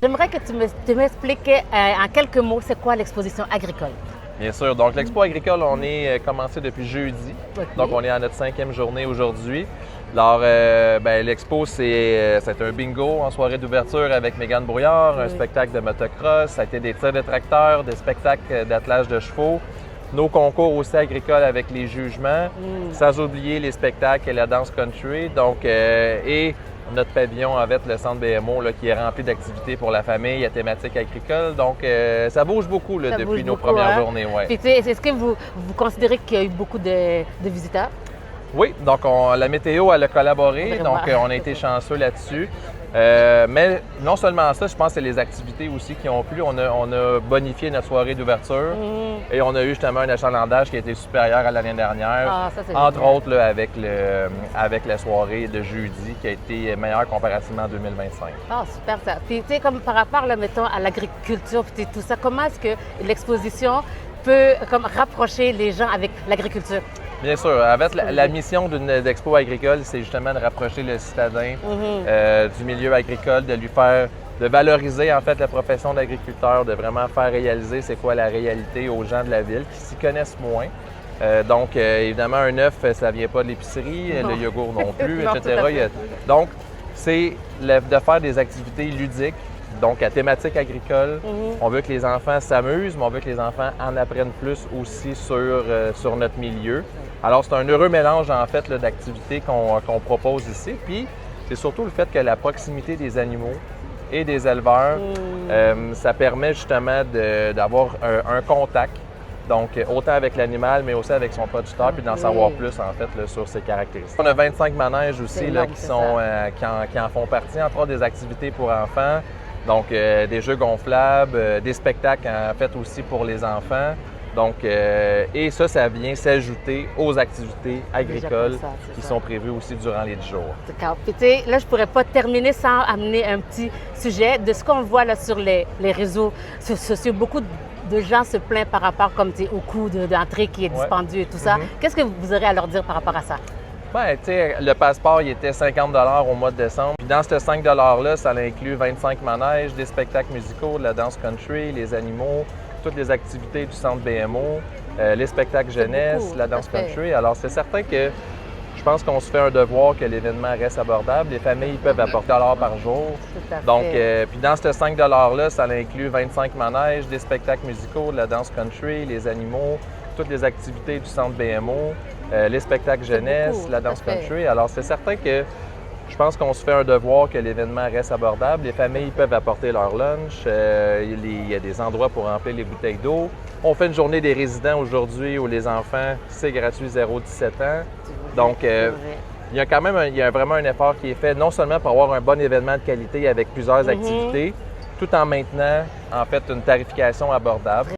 J'aimerais que tu m'expliques en quelques mots, c'est quoi l'exposition agricole? Bien sûr. Donc, l'Expo agricole, on est commencé depuis jeudi. OK. Donc, on est à notre 5e journée aujourd'hui. Alors, l'expo, c'est un bingo en soirée d'ouverture avec Mégane Brouillard, un spectacle de motocross, ça a été des tirs de tracteurs, des spectacles d'attelage de chevaux, nos concours aussi agricoles avec les jugements, sans oublier les spectacles et la danse country. Donc, et notre pavillon avec le centre BMO là, qui est rempli d'activités pour la famille à thématique agricole. Donc, ça bouge beaucoup là, depuis nos premières journées. Ouais. Puis, est-ce que vous considérez qu'il y a eu beaucoup de visiteurs? Oui, donc la météo, elle a collaboré, donc on a été chanceux là-dessus. Mais non seulement ça, je pense que c'est les activités aussi qui ont plu. On a bonifié notre soirée d'ouverture et on a eu justement un achalandage qui a été supérieur à l'année dernière, entre autres là, avec la soirée de jeudi qui a été meilleure comparativement à 2025. Ah, super ça. Puis, tu sais, comme par rapport, là, mettons, à l'agriculture, puis tout ça, comment est-ce que l'exposition peut comme rapprocher les gens avec l'agriculture? Bien sûr. Avec la mission d'une expo agricole, c'est justement de rapprocher le citadin du milieu agricole, de valoriser en fait la profession d'agriculteur, de vraiment faire réaliser c'est quoi la réalité aux gens de la ville qui s'y connaissent moins. Donc, évidemment, un œuf, ça ne vient pas de l'épicerie, le yogourt non plus, Non, etc. Donc, c'est de faire des activités ludiques, donc à thématique agricole. On veut que les enfants s'amusent, mais on veut que les enfants en apprennent plus aussi sur notre milieu. Alors, c'est un heureux mélange, en fait, d'activités qu'on propose ici. Puis, c'est surtout le fait que la proximité des animaux et des éleveurs, ça permet justement d'avoir un contact. Donc, autant avec l'animal, mais aussi avec son producteur, puis d'en savoir plus, en fait, là, sur ses caractéristiques. On a 25 manèges aussi là, qui en font partie, entre autres des activités pour enfants. Donc, des jeux gonflables, des spectacles, en fait, aussi pour les enfants. Donc, et ça vient s'ajouter aux activités agricoles qui sont prévues aussi durant les 10 jours. D'accord. Puis, tu sais, là, je ne pourrais pas terminer sans amener un petit sujet de ce qu'on voit là, sur les réseaux sociaux. Beaucoup de gens se plaignent par rapport comme, au coût d'entrée qui est dispendieux et tout ça. Qu'est-ce que vous aurez à leur dire par rapport à ça? Bien, tu sais, le passeport, il était 50 $au mois de décembre. Puis dans ce 5 $-là, ça inclut 25 manèges, des spectacles musicaux, de la danse country, les animaux, toutes les activités du centre BMO, les spectacles jeunesse, la danse country. Alors, c'est certain que je pense qu'on se fait un devoir que l'événement reste abordable. Les familles peuvent apporter $1 par jour. Donc, puis dans ce 5 $-là, ça inclut 25 manèges, des spectacles musicaux, de la danse country, les animaux, toutes les activités du centre BMO, les spectacles jeunesse, la danse country. Alors, c'est certain que je pense qu'on se fait un devoir que l'événement reste abordable. Les familles peuvent apporter leur lunch. Il y a des endroits pour remplir les bouteilles d'eau. On fait une journée des résidents aujourd'hui où les enfants, c'est gratuit 0-17 ans. Donc, il y a quand même vraiment un effort qui est fait, non seulement pour avoir un bon événement de qualité avec plusieurs activités, tout en maintenant, en fait, une tarification abordable.